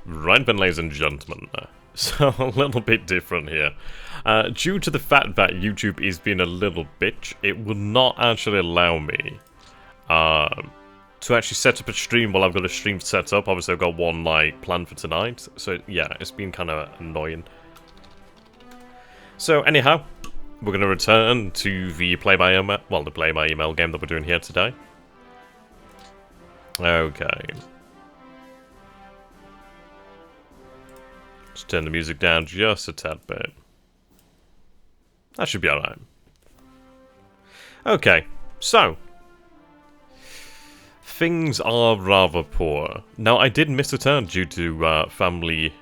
Right then, ladies and gentlemen, so a little bit different here. Due to the fact that YouTube is being a little bitch, it will not actually allow me to actually set up a stream while I've got a stream set up. Obviously, I've got one like planned for tonight, so yeah, it's been kind of annoying. So anyhow, we're going to return to the play-by-email, well, the play-by-email game that we're doing here today. Okay. Let's turn the music down just a tad bit. That should be alright. Okay, so. Things are rather poor. Now, I did miss a turn due to family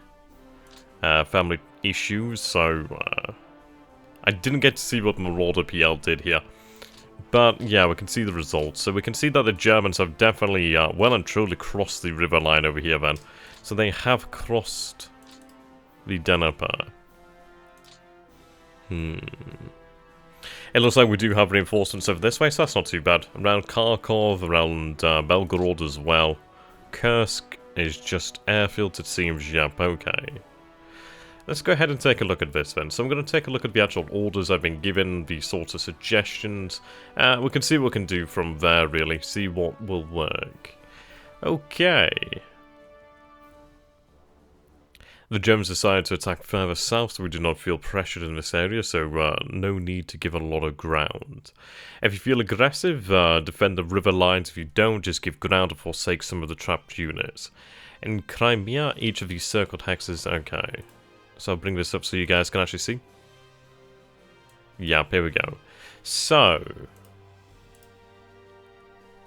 issues, so I didn't get to see what Marauder PL did here. But yeah, we can see the results. So we can see that the Germans have definitely well and truly crossed the river line over here then. So they have crossed the Dnieper. It looks like we do have reinforcements over this way, so that's not too bad. Around Kharkov, around Belgorod as well. Kursk is just airfield, it seems. Yep, okay. Let's go ahead and take a look at this then. So I'm going to take a look at the actual orders I've been given, the sorts of suggestions. We can see what we can do from there, really. See what will work. Okay. The Germans decided to attack further south, so we do not feel pressured in this area, so no need to give a lot of ground. If you feel aggressive, defend the river lines. If you don't, just give ground to forsake some of the trapped units. In Crimea, each of these circled hexes... Okay. So I'll bring this up so you guys can actually see. Yep, here we go. So...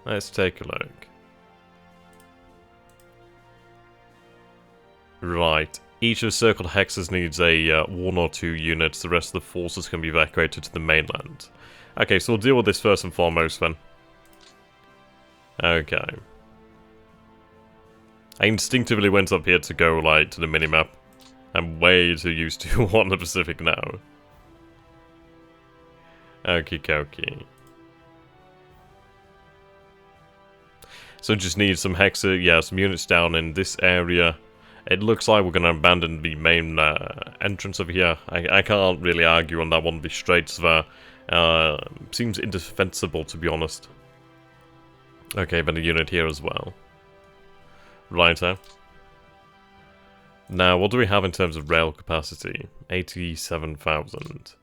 let's take a look. Right. Each of the circled hexes needs a 1 or 2 units. The rest of the forces can be evacuated to the mainland. Okay, so we'll deal with this first and foremost then. Okay. I instinctively went up here to go, like, to the minimap. I'm way too used to War in the Pacific now. Okie dokie. So just need some hexa, yeah, some units down in this area. It looks like we're going to abandon the main entrance over here. I can't really argue on that one. The straits there seems indefensible, to be honest. Okay, then a unit here as well. Righto. Now, what do we have in terms of rail capacity? 87,000.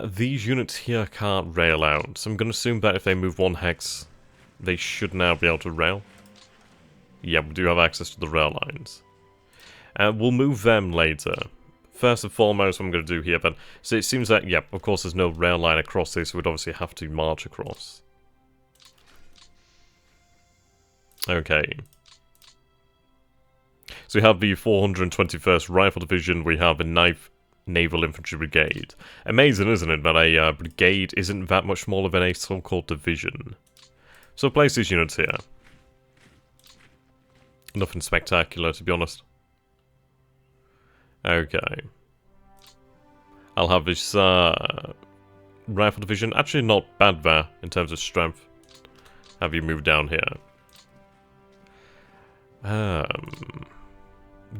These units here can't rail out, so I'm going to assume that if they move 1 hex, they should now be able to rail. Yeah, we do have access to the rail lines. We'll move them later. First and foremost, what I'm going to do here then... So it seems that, yep, of course there's no rail line across this, so we'd obviously have to march across. Okay. So we have the 421st Rifle Division, we have the 9th Naval Infantry Brigade. Amazing, isn't it, that a brigade isn't that much smaller than a so-called division. So place these units here. Nothing spectacular, to be honest. Okay. I'll have this Rifle Division. Actually not bad there, in terms of strength. Have you moved down here.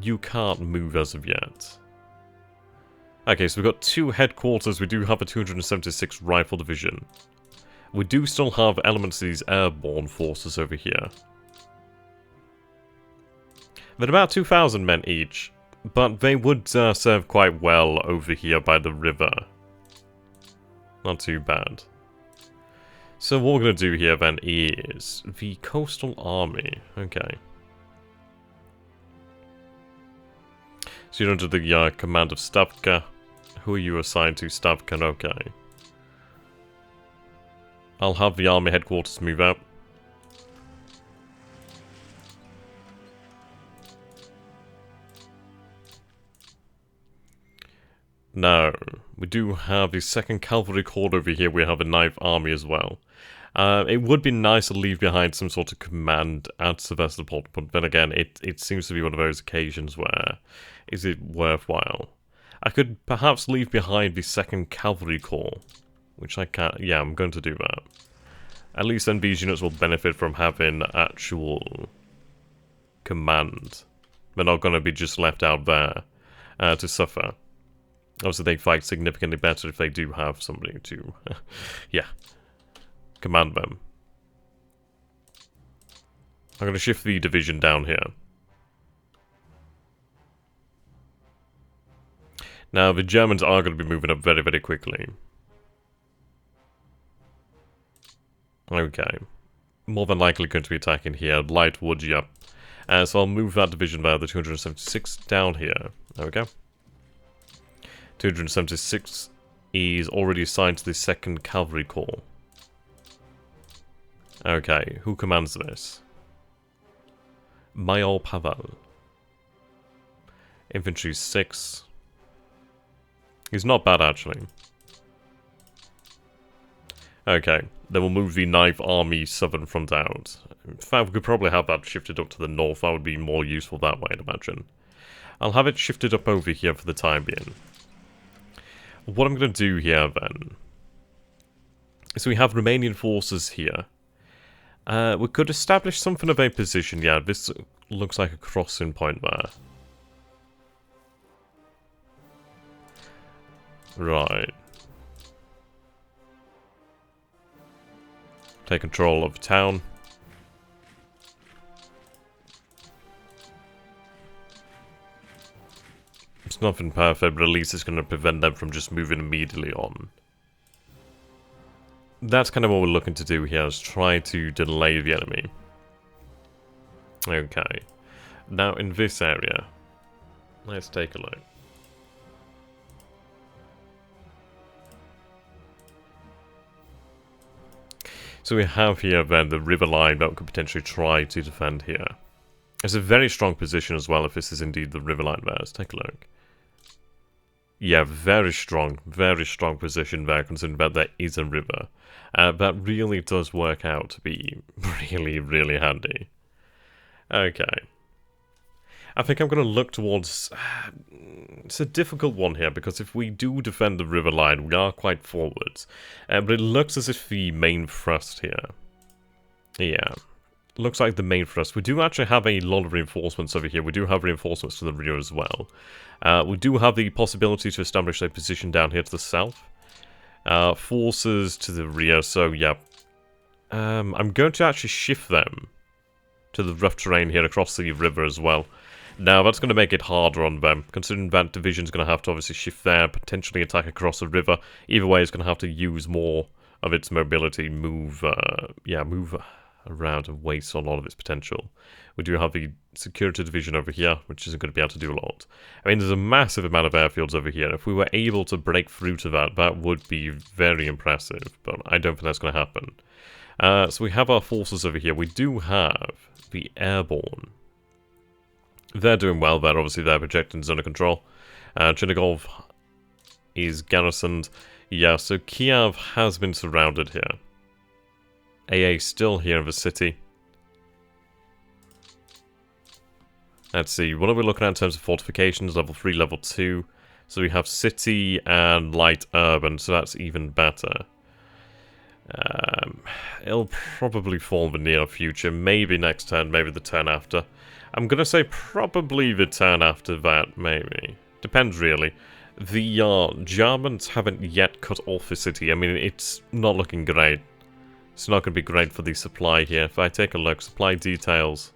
You can't move as of yet. Okay, so we've got 2 headquarters. We do have a 276 Rifle Division. We do still have elements of these airborne forces over here. They're about 2,000 men each, but they would serve quite well over here by the river. Not too bad. So what we're going to do here then is the Coastal Army. Okay. So you're under the command of Stavka. Who are you assigned to? Stavka, okay. I'll have the army headquarters move out. Now, we do have the 2nd Cavalry Corps over here. We have a 9th Army as well. It would be nice to leave behind some sort of command at Sevastopol, but then again, it seems to be one of those occasions where, is it worthwhile? I could perhaps leave behind the 2nd Cavalry Corps, which I can't, yeah, I'm going to do that. At least then these units will benefit from having actual command. They're not going to be just left out there to suffer. Obviously, they fight significantly better if they do have somebody to, yeah, command them. I'm going to shift the division down here. Now, the Germans are going to be moving up very, very quickly. Okay. More than likely going to be attacking here. Light wood, yep. So I'll move that division there, the 276, down here. There we go. 276 is already assigned to the 2nd Cavalry Corps. Okay, who commands this? Major Pavel. Infantry 6. He's not bad, actually. Okay, then we'll move the 9th Army Southern Front out. In fact, we could probably have that shifted up to the north. That would be more useful that way, I'd imagine. I'll have it shifted up over here for the time being. What I'm going to do here, then... So we have Romanian forces here. We could establish something of a position. Yeah, this looks like a crossing point there. Right. Take control of the town. It's nothing perfect, but at least it's going to prevent them from just moving immediately on. That's kind of what we're looking to do here, is try to delay the enemy. Okay. Now in this area, let's take a look. So we have here then the river line that we could potentially try to defend here. It's a very strong position as well if this is indeed the river line there. Let's take a look. Yeah, very strong position there considering that there is a river. That really does work out to be really, really handy. Okay. I think I'm going to look towards... It's a difficult one here, because if we do defend the river line, we are quite forwards. But it looks as if the main thrust here... Yeah. Looks like the main thrust. We do actually have a lot of reinforcements over here. We do have reinforcements to the rear as well. We do have the possibility to establish a position down here to the south. Forces to the rear, so yeah. I'm going to actually shift them to the rough terrain here across the river as well. Now, that's going to make it harder on them, considering that division's going to have to obviously shift there, potentially attack across the river. Either way, it's going to have to use more of its mobility, move around and waste a lot of its potential. We do have the security division over here, which isn't going to be able to do a lot. I mean, there's a massive amount of airfields over here. If we were able to break through to that, that would be very impressive, but I don't think that's going to happen. So we have our forces over here. We do have the airborne. They're doing well there. Obviously, their projectile's under control. Chernigov is garrisoned. Yeah, so Kiev has been surrounded here. AA still here in the city. Let's see, what are we looking at in terms of fortifications? Level 3, level 2. So we have city and light urban, so that's even better. It'll probably fall in the near future. Maybe next turn, maybe the turn after. I'm going to say probably the turn after that, maybe. Depends, really. The Germans haven't yet cut off the city. I mean, it's not looking great. It's not going to be great for the supply here. If I take a look, supply details.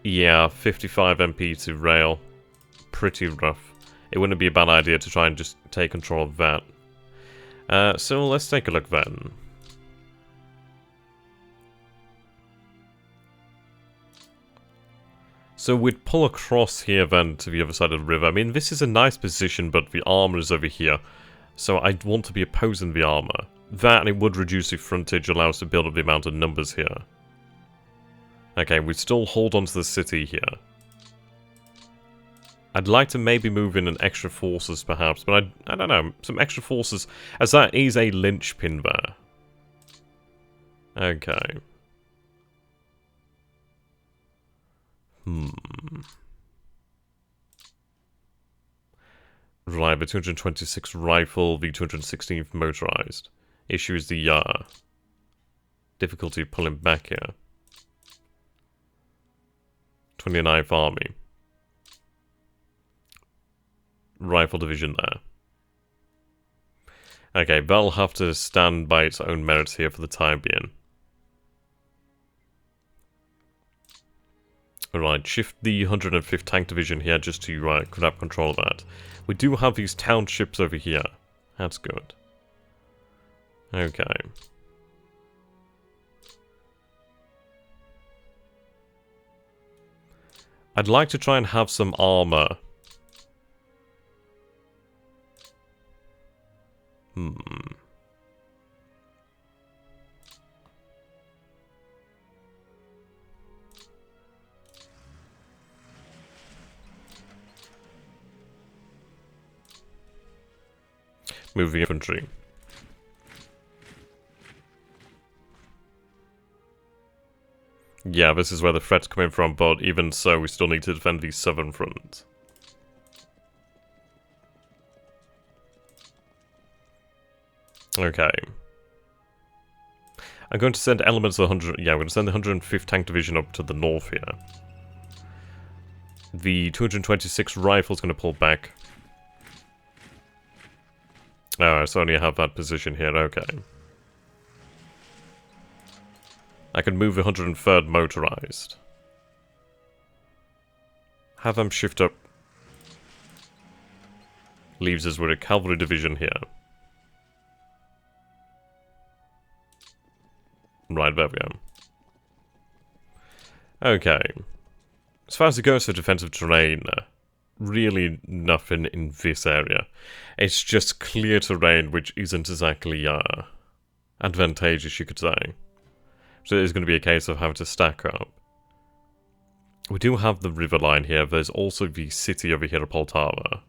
Yeah, 55 MP to rail. Pretty rough. It wouldn't be a bad idea to try and just take control of that. So let's take a look then. So we'd pull across here then to the other side of the river. I mean, this is a nice position, but the armor is over here. So I'd want to be opposing the armor. That, and it would reduce the frontage, allow us to build up the amount of numbers here. Okay, we still hold on to the city here. I'd like to maybe move in an extra forces, perhaps, but I don't know, some extra forces, as that is a linchpin there. Okay. Right, the 226 rifle, the 216th motorized. Issue is the difficulty of pulling back here. 29th Army. Rifle division there. Okay, that'll have to stand by its own merits here for the time being. Alright, shift the 105th Tank Division here just to grab control of that. We do have these townships over here. That's good. Okay. I'd like to try and have some armor. Move the infantry. Yeah, this is where the threat's coming from, but even so, we still need to defend the southern front. Okay. I'm going to send elements of 100... Yeah, I'm going to send the 105th Tank Division up to the north here. The 226 Rifle's going to pull back. Oh, so I only have that position here, okay. I can move the 103rd Motorized. Have them shift up. Leaves us with a Cavalry Division here. Right, there we go. Okay. As far as it goes for defensive terrain, really nothing in this area. It's just clear terrain, which isn't exactly advantageous, you could say. So it is going to be a case of having to stack up. We do have the river line here. There's also the city over here of Poltava.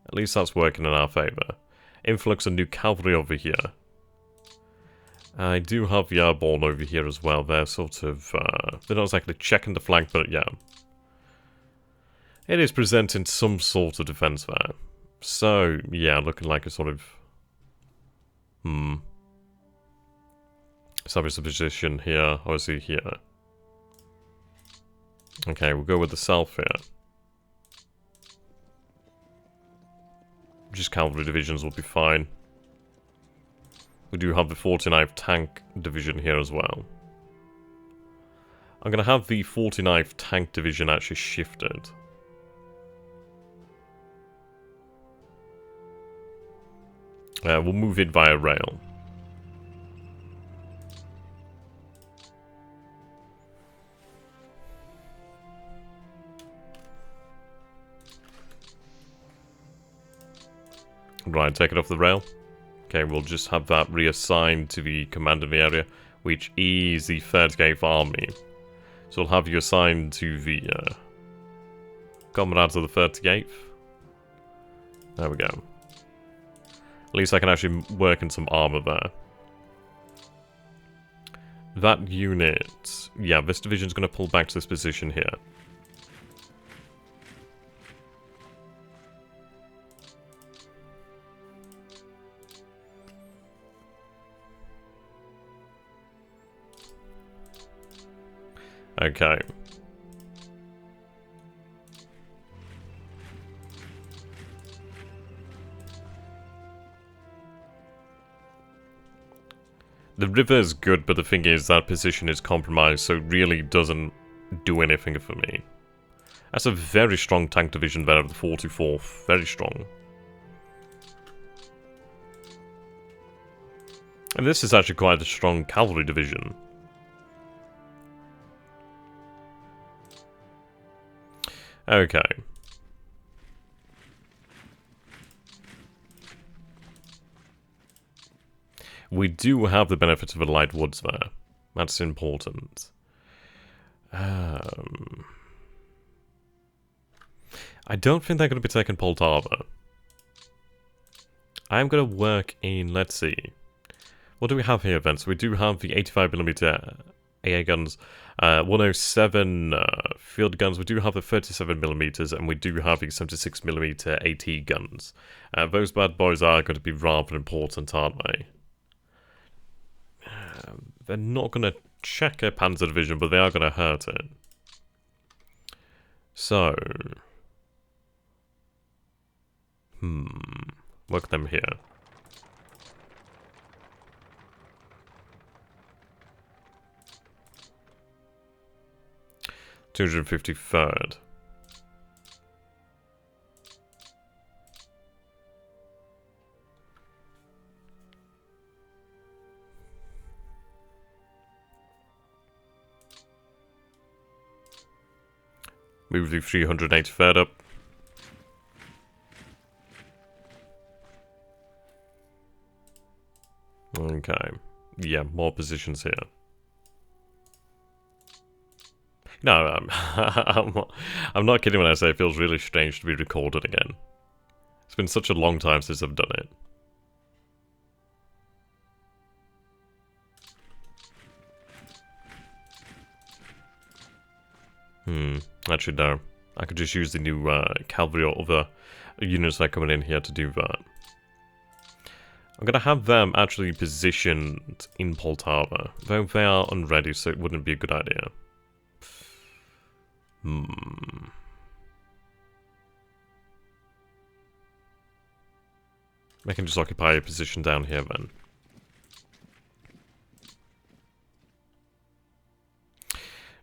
At least that's working in our favour. Influx of new cavalry over here. I do have the airborne over here as well. They're sort of... they're not exactly checking the flank, but yeah. It is presenting some sort of defense there. So, yeah, looking like a sort of... establish the position here, obviously here. Okay, we'll go with the south here. Just cavalry divisions will be fine. We do have the 49th Tank Division here as well. I'm going to have the 49th Tank Division actually shifted. We'll move it via rail. Right, take it off the rail. Okay, we'll just have that reassigned to the command in the area, which is the 38th Army. So we'll have you assigned to the comrades of the 38th. There we go. At least I can actually work in some armor there. That unit... Yeah, this division's going to pull back to this position here. Okay. The river is good, but the thing is that position is compromised, so it really doesn't do anything for me. That's a very strong tank division there of the 44th. Very strong. And this is actually quite a strong cavalry division. Okay. We do have the benefits of the light woods there. That's important. I don't think they're going to be taking Poltava. I'm going to work in, let's see. What do we have here then? So we do have the 85mm AA guns, 107 field guns. We do have the 37mm, and we do have the 76mm AT guns. Those bad boys are going to be rather important, aren't they? They're not going to check a Panzer Division, but they are going to hurt it. So, work them here. $253rd. Move the 383rd up. Okay. Yeah, more positions here. No, I'm not kidding when I say it feels really strange to be recorded again. It's been such a long time since I've done it. Actually no. I could just use the new cavalry or other units that are coming in here to do that. I'm going to have them actually positioned in Poltava, though they are unready, so it wouldn't be a good idea. I can just occupy a position down here then.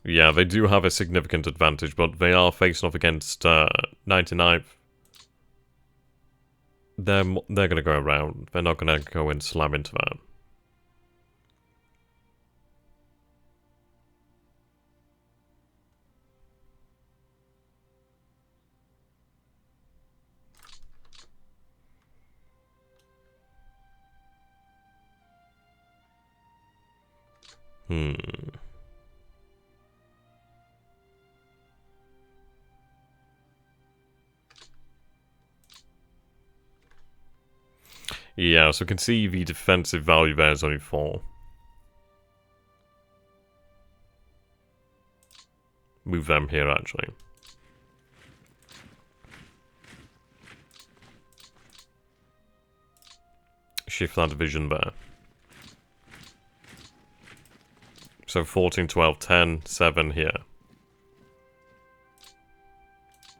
Yeah, they do have a significant advantage, but they are facing off against 99th. They're going to go around. They're not going to go and slam into that. Yeah, so we can see the defensive value there is only 4. Move them here, actually. Shift that division there. So 14, 12, 10, 7 here.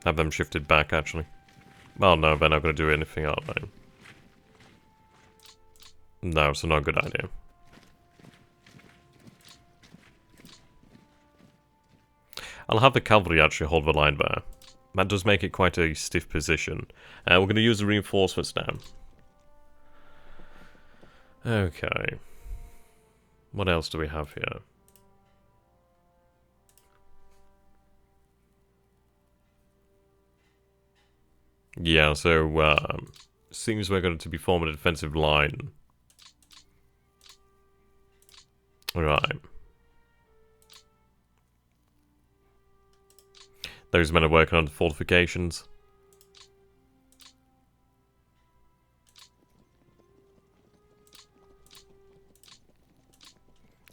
Have them shifted back, actually. Well, no, they're not going to do anything, are they? No, it's not a good idea. I'll have the cavalry actually hold the line there. That does make it quite a stiff position. We're going to use the reinforcements now. Okay. What else do we have here? Yeah, so seems we're going to be forming a defensive line. Right. Those men are working on the fortifications.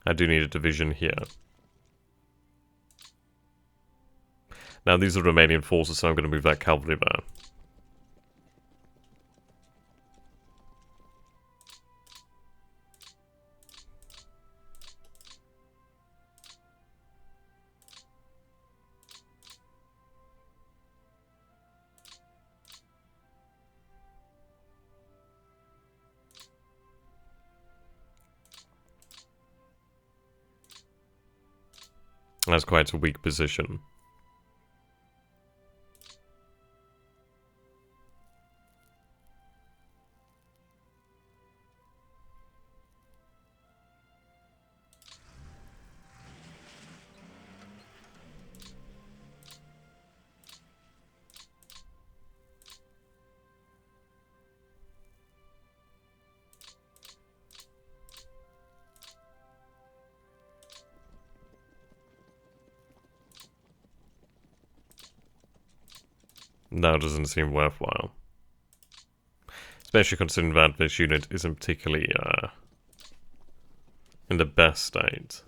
I do need a division here. Now these are Romanian forces, so I'm going to move that cavalry there. That's quite a weak position. Now doesn't seem worthwhile. Especially considering that this unit isn't particularly in the best state.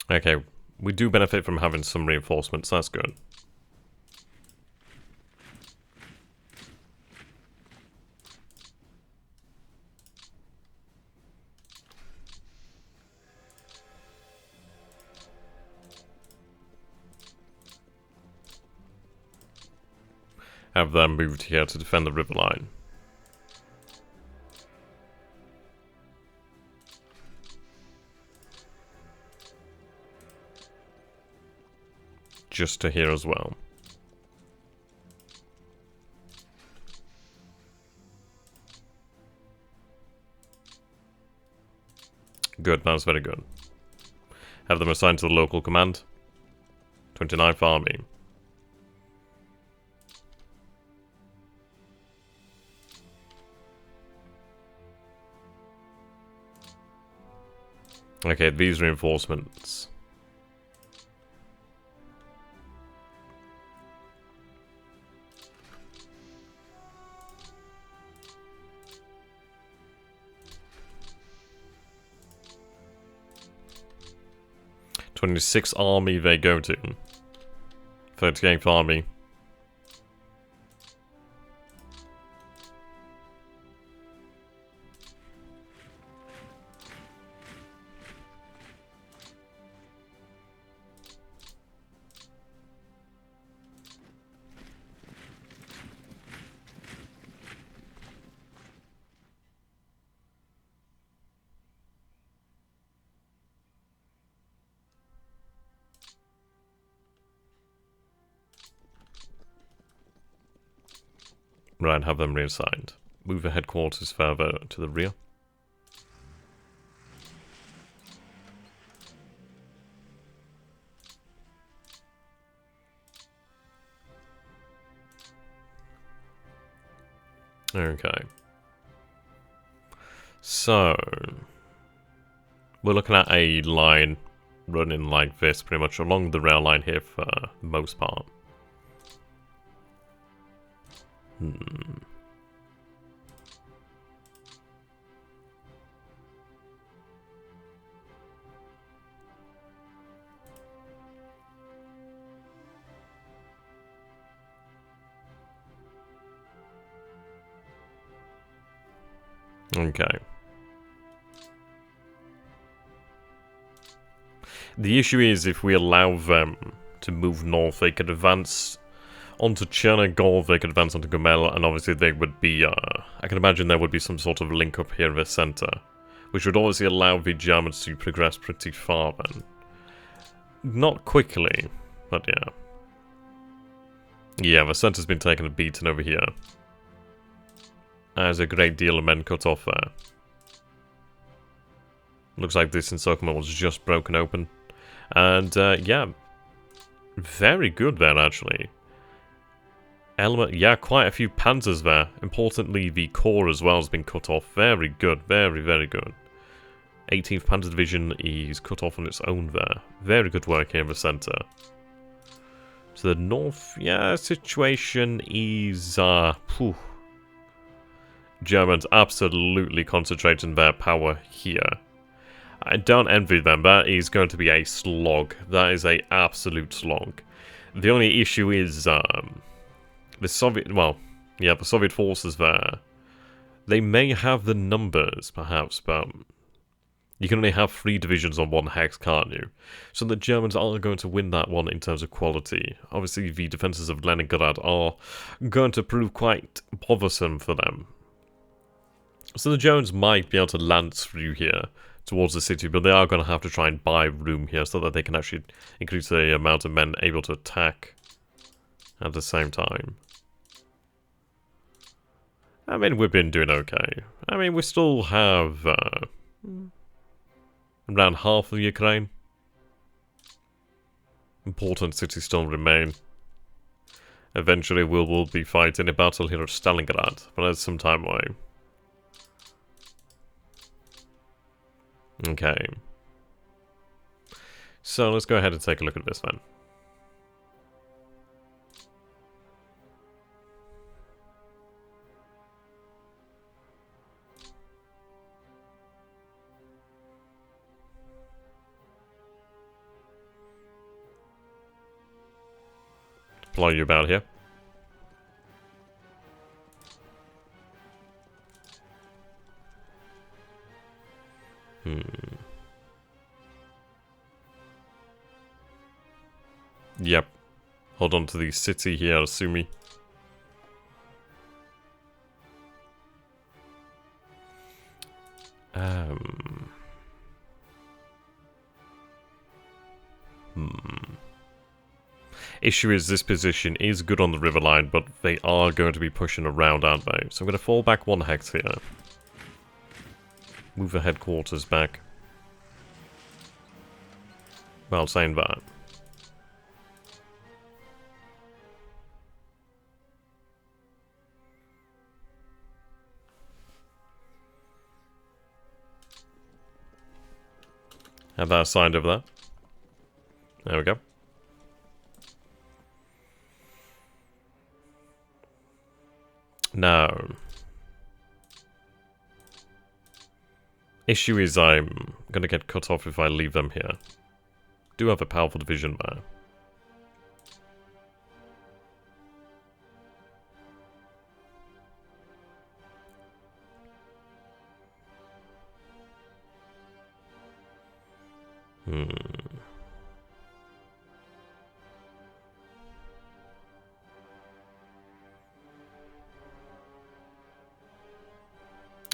Okay, we do benefit from having some reinforcements, that's good. Have them moved here to defend the river line. Just to here as well. Good, that's very good. Have them assigned to the local command. 29th Army. Okay, these reinforcements. '26th Army they go to. 38th Army. Right, have them reassigned. Move the headquarters further to the rear. Okay. So, we're looking at a line running like this, pretty much along the rail line here for the most part. Okay. The issue is if we allow them to move north, they could advance onto Chernigov, they could advance onto Gomel, and obviously they would be, I can imagine there would be some sort of link up here in the centre, which would obviously allow the Germans to progress pretty far then. Not quickly, but yeah. Yeah, the centre's been taking a beating over here. There's a great deal of men cut off there. Looks like this encirclement was just broken open. And, yeah. Very good there, actually. Yeah, quite a few panzers there. Importantly, the corps as well has been cut off. Very good, very, very good. 18th Panzer Division is cut off on its own there. Very good work here in the centre. To the north, yeah, situation is, Germans absolutely concentrating their power here. I don't envy them, that is going to be a slog. That is a absolute slog. The only issue is, the Soviet, well, yeah, the Soviet forces there, they may have the numbers, perhaps, but you can only have 3 divisions on one hex, can't you? So the Germans are going to win that one in terms of quality. Obviously, the defences of Leningrad are going to prove quite bothersome for them. So the Germans might be able to lance through here towards the city, but they are going to have to try and buy room here so that they can actually increase the amount of men able to attack at the same time. I mean, we've been doing okay. I mean, we still have around half of Ukraine. Important cities still remain. Eventually, we'll be fighting a battle here at Stalingrad, but that's some time away. Okay. So let's go ahead and take a look at this then. deploy you about here. Yep. Hold on to the city here, Asumi. Issue is this position is good on the river line, but they are going to be pushing around, aren't they? So I'm going to fall back 1 hex here. Move the headquarters back. Well, saying that. Have that assigned over there. There we go. Now, issue is I'm going to get cut off if I leave them here. Do have a powerful division there.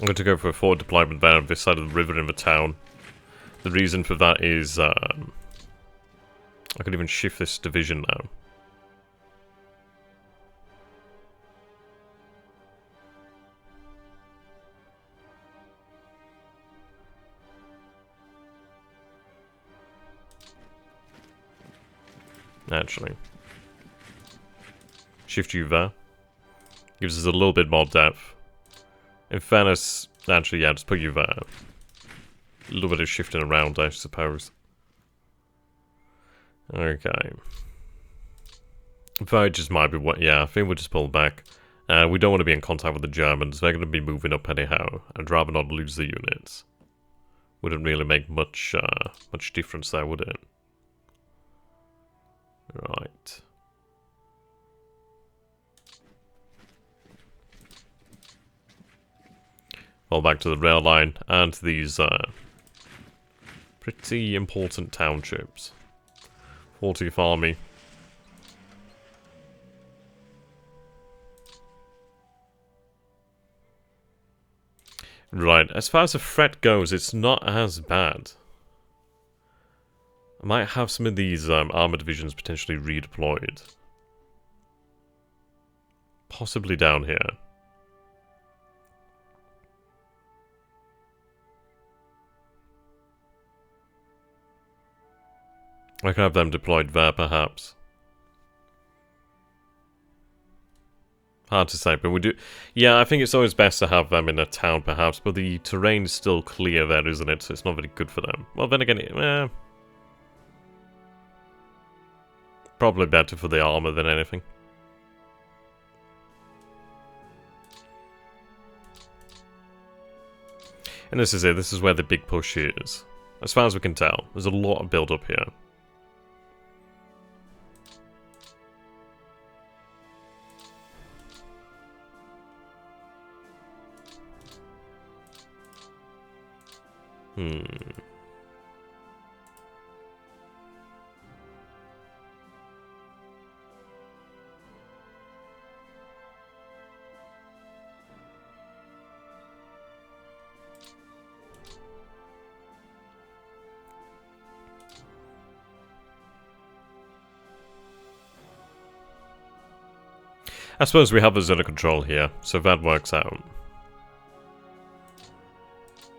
I'm going to go for a forward deployment there on this side of the river in the town. The reason for that is I could even shift this division now. Actually. Shift you there. Gives us a little bit more depth. In fairness, actually, yeah, just put you there. A little bit of shifting around, I suppose. Okay. That just might be what, yeah, I think we'll just pull back. We don't want to be in contact with the Germans. They're going to be moving up anyhow. I'd rather not lose the units. Wouldn't really make much difference there, would it? Right. Well, back to the rail line and these pretty important townships. 40th Army. Right, as far as the threat goes, it's not as bad. I might have some of these armor divisions potentially redeployed. Possibly down here. I can have them deployed there, perhaps. Hard to say, but we do... Yeah, I think it's always best to have them in a town, perhaps, but the terrain is still clear there, isn't it? So it's not very good for them. Well, then again, probably better for the armor than anything. And this is it. This is where the big push is. As far as we can tell, there's a lot of build-up here. I suppose we have a zone of control here, so that works out.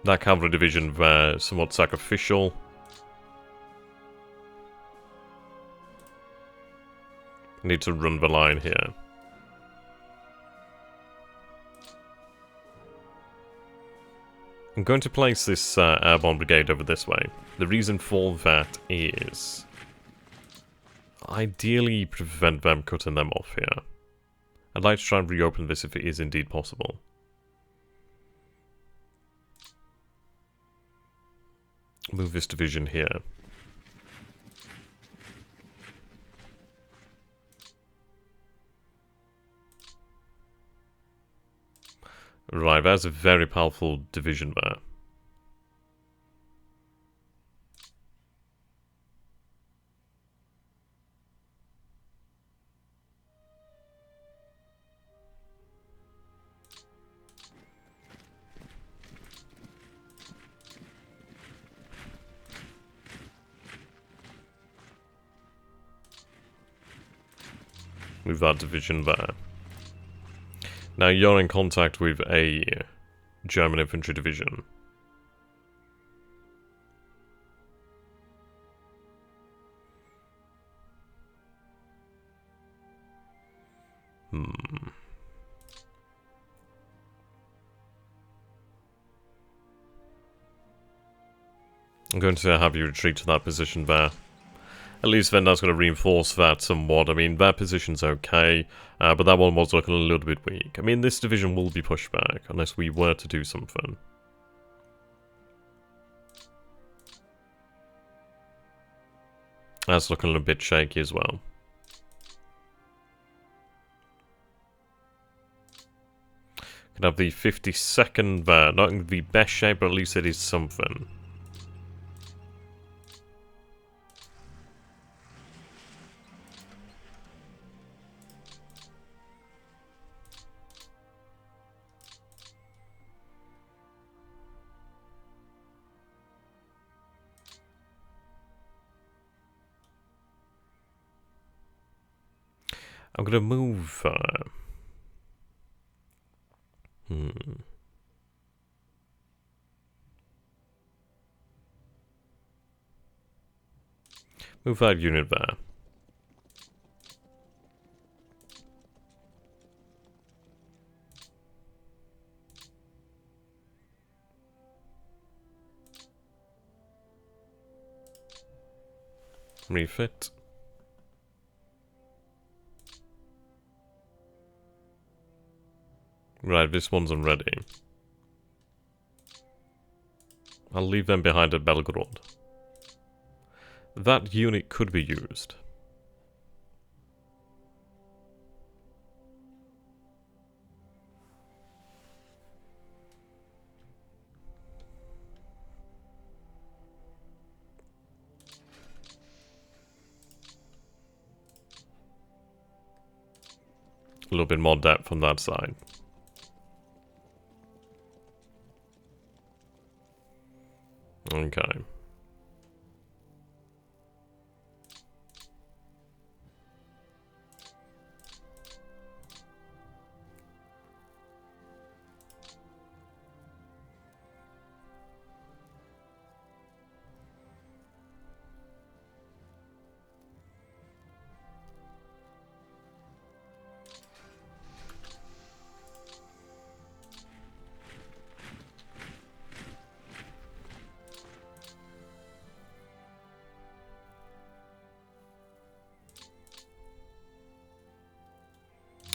That cavalry division there, somewhat sacrificial. Need to run the line here. I'm going to place this airborne brigade over this way. The reason for that is... ideally prevent them cutting them off here. I'd like to try and reopen this if it is indeed possible. Move this division here. Right, that's a very powerful division there. With that division there. Now you're in contact with a German infantry division. I'm going to have you retreat to that position there. At least then that's going to reinforce that somewhat. I mean, that position's okay, but that one was looking a little bit weak. I mean, this division will be pushed back, unless we were to do something. That's looking a bit shaky as well. Could have the 52nd there. Not in the best shape, but at least it is something. I'm gonna move. Move that unit there. Refit. Right, this one's unready. I'll leave them behind at Belgorod. That unit could be used. A little bit more depth on that side. Okay.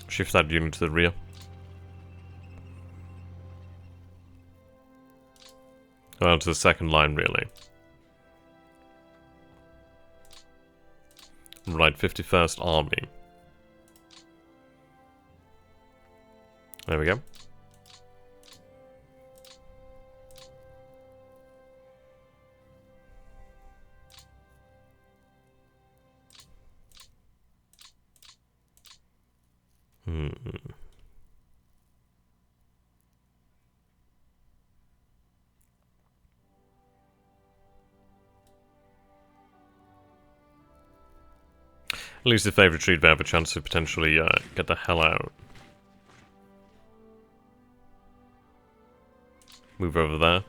Shift that unit to the rear. Well, to the second line, really. Right, 51st Army. There we go. At least if they retreat, they have a chance to potentially get the hell out. Move over there.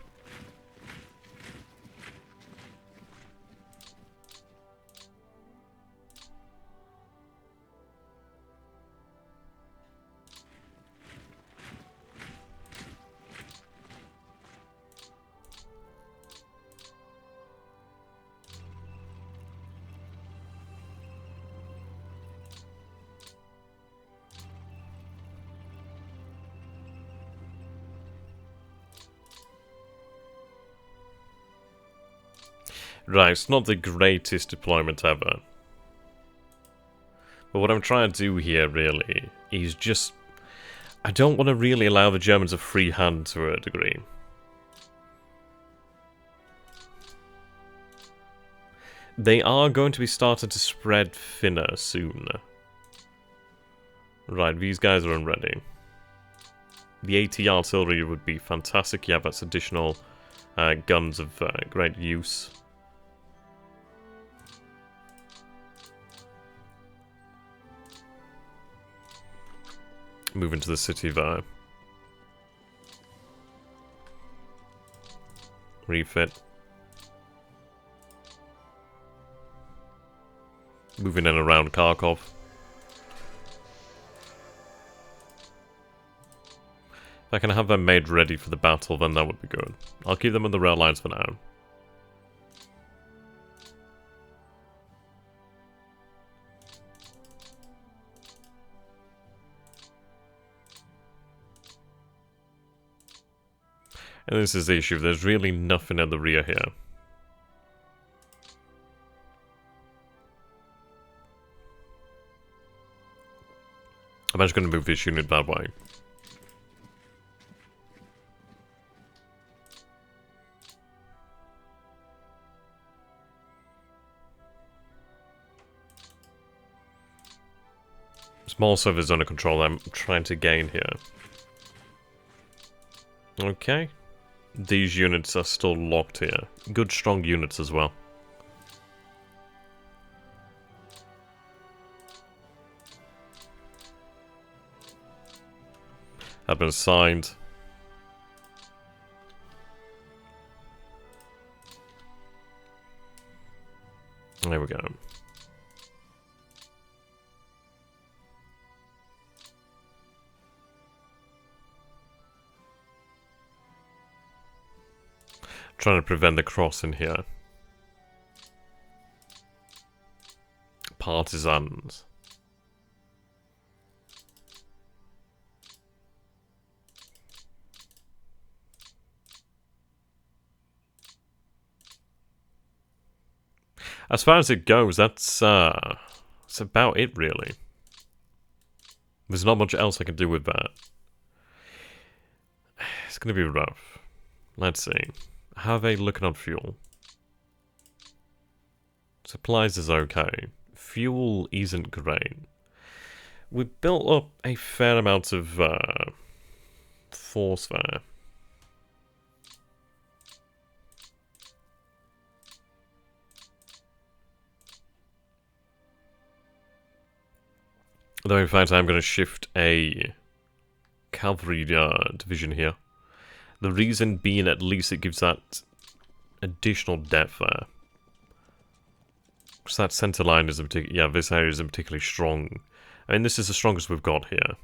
Right, it's not the greatest deployment ever. But what I'm trying to do here, really, is just... I don't want to really allow the Germans a free hand to a degree. They are going to be starting to spread thinner soon. Right, these guys are unready. The AT artillery would be fantastic. Yeah, that's additional guns of great use. Move into the city there. Refit. Moving in around Kharkov. If I can have them made ready for the battle, then that would be good. I'll keep them on the rail lines for now. And this is the issue, there's really nothing in the rear here. I'm just going to move this unit that way. Small surface under control I'm trying to gain here. Okay. These units are still locked here. Good strong units as well. Have been assigned. There we go. Trying to prevent the crossing here. Partisans. As far as it goes, that's about it, really. There's not much else I can do with that. It's going to be rough. Let's see. How are they looking on fuel? Supplies is okay. Fuel isn't great. We built up a fair amount of force there. Though in fact I'm going to shift a cavalry division here. The reason being at least it gives that additional depth there. Because that centre line is this area isn't particularly strong. I mean, this is the strongest we've got here.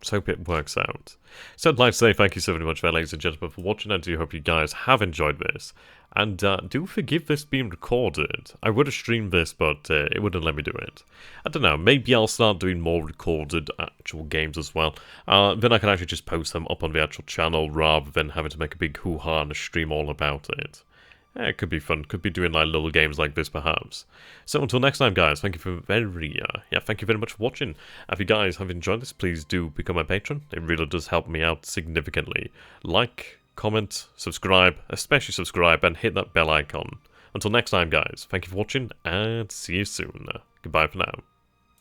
Let's hope it works out. So I'd like to say thank you so very much, ladies and gentlemen, for watching. I do hope you guys have enjoyed this. And do forgive this being recorded. I would have streamed this, but it wouldn't let me do it. I don't know, maybe I'll start doing more recorded actual games as well. Then I can actually just post them up on the actual channel rather than having to make a big hoo-ha and a stream all about it. Yeah, it could be fun. Could be doing like little games like this, perhaps. So until next time, guys, thank you thank you very much for watching. If you guys have enjoyed this, please do become a patron. It really does help me out significantly. Like, comment, subscribe, especially subscribe, and hit that bell icon. Until next time, guys, thank you for watching, and see you soon. Goodbye for now.